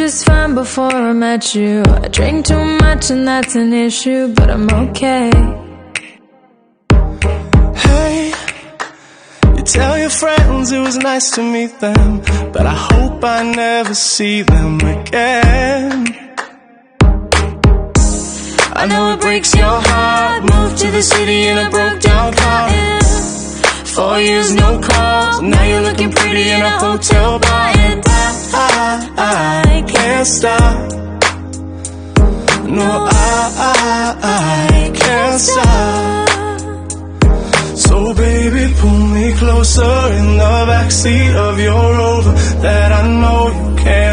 just fine before I met you. I drink too much and that's an issue, but I'm okay. Hey, you tell your friends it was nice to meet them, but I hope I never see them again. I know it breaks your heart. Moved to the city in a broke down car. 4 years no calls, now you're looking pretty in a hotel bar. And I can't stop. No, I can't stop. So baby, pull me closer in the backseat of your Rover that I know you can't